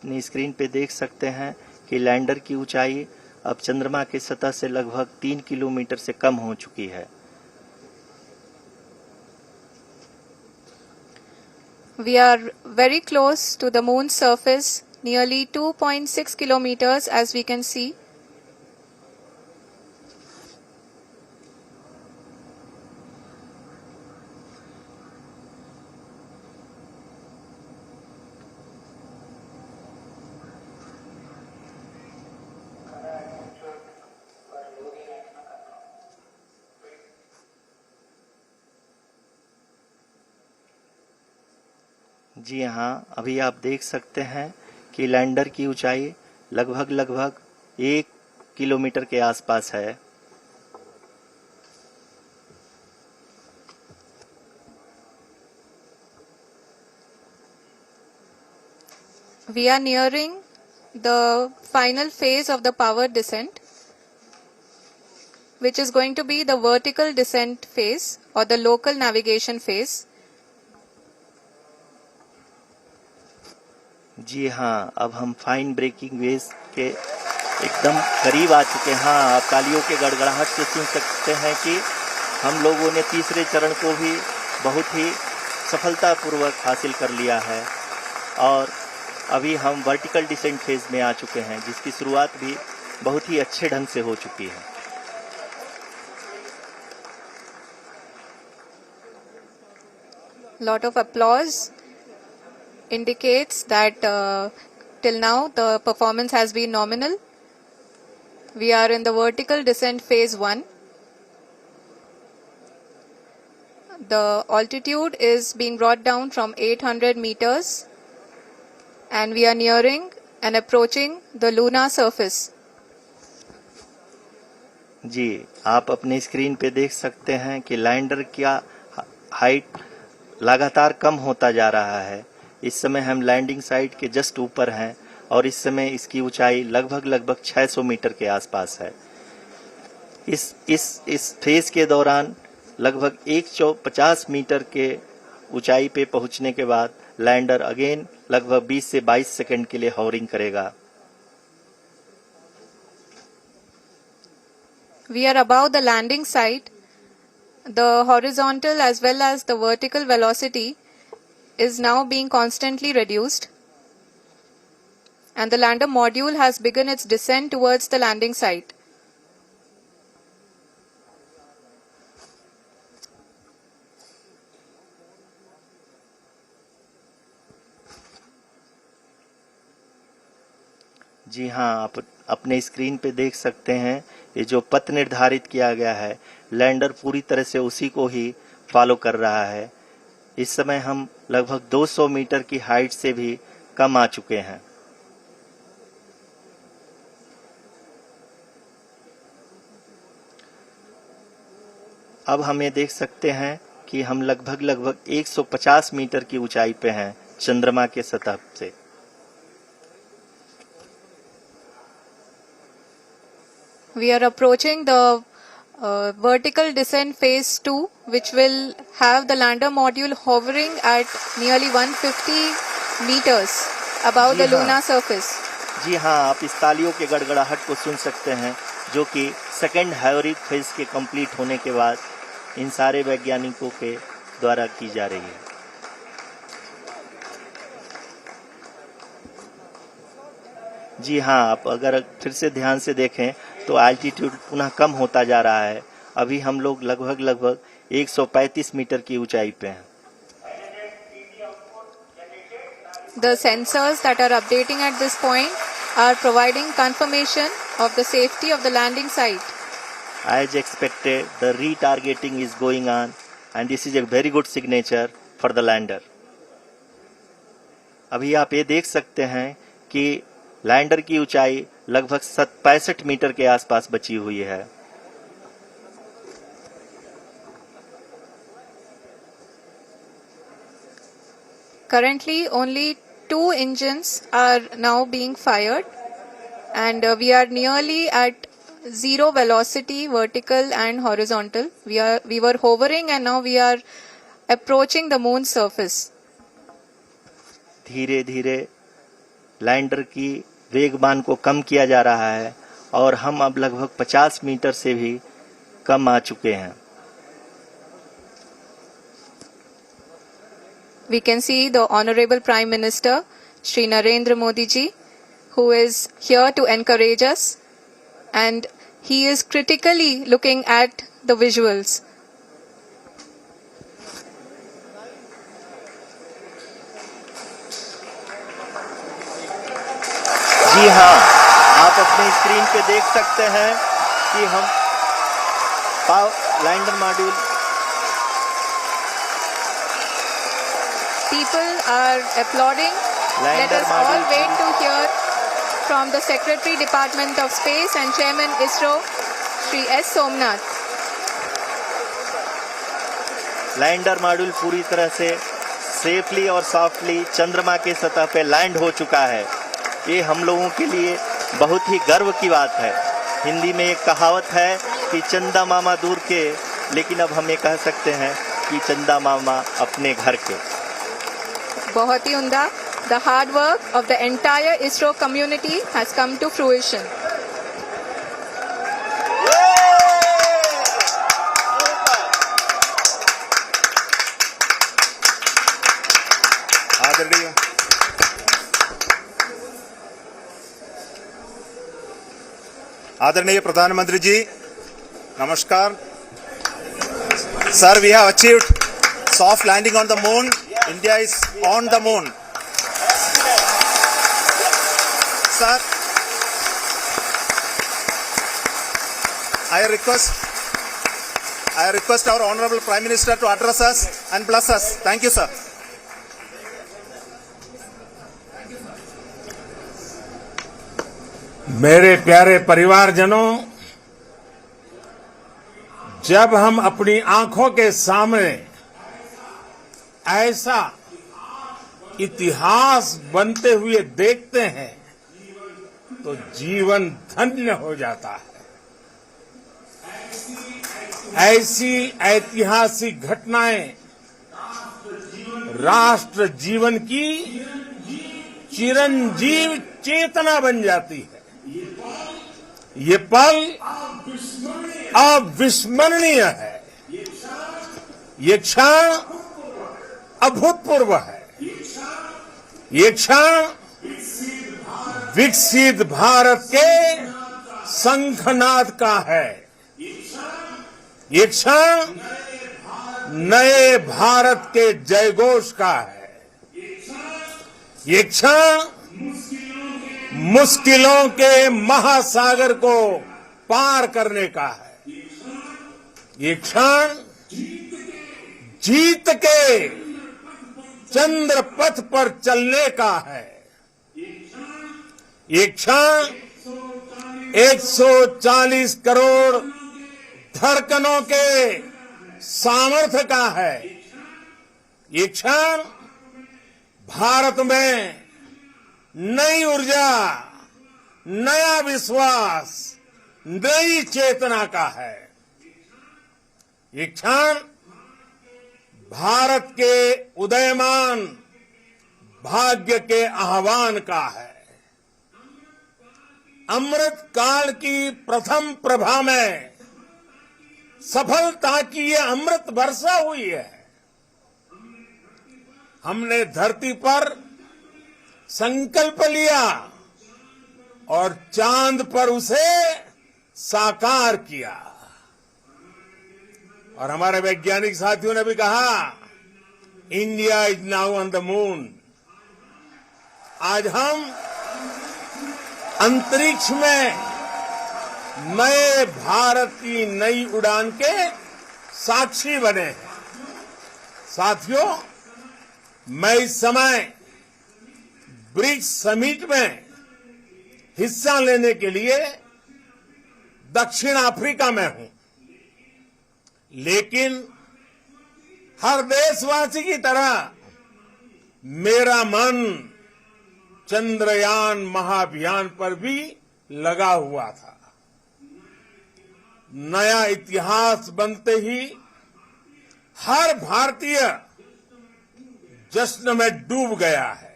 अपनी स्क्रीन पे देख सकते हैं कि लैंडर की ऊंचाई अब चंद्रमा की सतह से लगभग 3 किलोमीटर से कम हो चुकी है। We are very close to the moon's surface, nearly 2.6 kilometers as we can see. जी हाँ, अभी आप देख सकते हैं कि लैंडर की ऊंचाई लगभग 1 किलोमीटर के आसपास है। We are nearing the final phase of the power descent, which is going to be the vertical descent phase or the local navigation phase. जी हाँ, अब हम फाइन ब्रेकिंग वेव्स के एकदम करीब आ चुके हैं। हाँ, आप तालियों के गड़गड़ाहट से सुन सकते हैं कि हम लोगों ने तीसरे चरण को भी बहुत ही सफलतापूर्वक हासिल कर लिया है और अभी हम वर्टिकल डिसेंट फेज में आ चुके हैं, जिसकी शुरुआत भी बहुत ही अच्छे ढंग से हो चुकी है। Lot of applause indicates that till now the performance has been nominal. We are in the vertical descent phase 1. The altitude is being brought down from 800 meters and we are nearing and approaching the lunar surface. जी, आप अपने screen पे देख सकते हैं कि lander का height लगातार कम होता जा रहा है। इस समय हम लैंडिंग साइट के जस्ट ऊपर हैं और इस समय इसकी ऊंचाई लगभग 600 मीटर के आसपास है। इस फेज के दौरान लगभग 150 मीटर के ऊंचाई पे पहुंचने के बाद लैंडर अगेन लगभग 20 से 22 सेकंड के लिए हॉवरिंग करेगा। We are above the landing site. The horizontal as well as the vertical velocity is now being constantly reduced. And the lander module has begun its descent towards the landing site. जी हाँ, आप अपने screen पे देख सकते हैं ये जो पथ निर्धारित किया गया है, लैंडर पूरी तरह से उसी को ही फॉलो कर रहा है। इस समय हम लगभग 200 मीटर की हाइट से भी कम आ चुके हैं। अब हम ये देख सकते हैं कि हम लगभग 150 मीटर की ऊंचाई पे हैं चंद्रमा के सतह से। We are approaching the vertical descent phase 2, which will have the lander module hovering at nearly 150 meters above the lunar surface. जी हाँ, आप इस तालियों के गड़गड़ाहट को सुन सकते हैं, जो कि सेकेंड हाइब्रिड फेज के कंप्लीट होने के बाद इन सारे वैज्ञानिकों के द्वारा की जा रही है। जी हाँ, आप अगर फिर से ध्यान से देखें तो एल्टीट्यूड पुनः कम होता जा रहा है। अभी हम लोग लगभग 135 मीटर की ऊंचाई पे हैं। The sensors that are updating at this point are providing confirmation of the safety of the landing site. As expected, the retargeting is going on and this is a very good signature for the lander. अभी आप ये देख सकते हैं कि lander की ऊंचाई लगभग 65 मीटर के आसपास बची हुई है। Currently, only 2 engines are now being fired, and we are nearly at zero velocity, vertical and horizontal. We were hovering, and now we are approaching the moon's surface. धीरे धीरे लैंडर की वेगमान को कम किया जा रहा है और हम अब लगभग 50 मीटर से भी कम आ चुके हैं। We can see the Honorable Prime Minister, Shri Narendra Modi ji, who is here to encourage us, and he is critically looking at the visuals. जी हाँ, आप अपने स्क्रीन पे देख सकते हैं कि हम lander module People are applauding. Let us all wait to hear from the Secretary Department of Space and Chairman ISRO, Shri S. Somnath. Lander module पूरी तरह से सेफली और सॉफ्टली चंद्रमा के सतह पे लैंड हो चुका है। ये हम लोगों के लिए बहुत ही गर्व की बात है। हिंदी में एक कहावत है कि चंदा मामा दूर के, लेकिन अब हम ये कह सकते हैं कि चंदा मामा अपने घर के। बहुत ही उम्दा. The hard work of the entire ISRO community has come to fruition. आदरणीय प्रधानमंत्री जी, नमस्कार. Sir, we have achieved soft landing on the moon. India is on the moon. Sir, I request our Honorable Prime Minister to address us and bless us. Thank you, sir. मेरे प्यारे परिवारजनों, जब हम अपनी आंखों के सामने ऐसा इतिहास बनते हुए देखते हैं तो जीवन धन्य हो जाता है। ऐसी ऐतिहासिक घटनाएं राष्ट्र जीवन की चिरंजीव चेतना बन जाती है। ये पल अविस्मरणीय है। ये क्षण अभूतपूर्व है। ये क्षण विकसित भारत के शंखनाद का है। ये क्षण नए भारत के जयघोष का है। ये क्षण मुश्किलों के महासागर को पार करने का है। ये क्षण जीत के चंद्र पथ पर चलने का है। ये क्षण 140 करोड़ धड़कनों के सामर्थ्य का है। ये क्षण भारत में नई ऊर्जा, नया विश्वास, नई चेतना का है। ये क्षण भारत के उदयमान भाग्य के आह्वान का है। अमृत काल की प्रथम प्रभा में सफलता की ये अमृत वर्षा हुई है। हमने धरती पर संकल्प लिया और चांद पर उसे साकार किया। और हमारे वैज्ञानिक साथियों ने भी कहा, India is now on the moon. आज हम अंतरिक्ष में नए भारत की नई उड़ान के साक्षी बने हैं। साथियों, मैं इस समय ब्रिक्स समिट में हिस्सा लेने के लिए दक्षिण अफ्रीका में हूं, लेकिन हर देशवासी की तरह मेरा मन चंद्रयान महाअभियान पर भी लगा हुआ था। नया इतिहास बनते ही हर भारतीय जश्न में डूब गया है।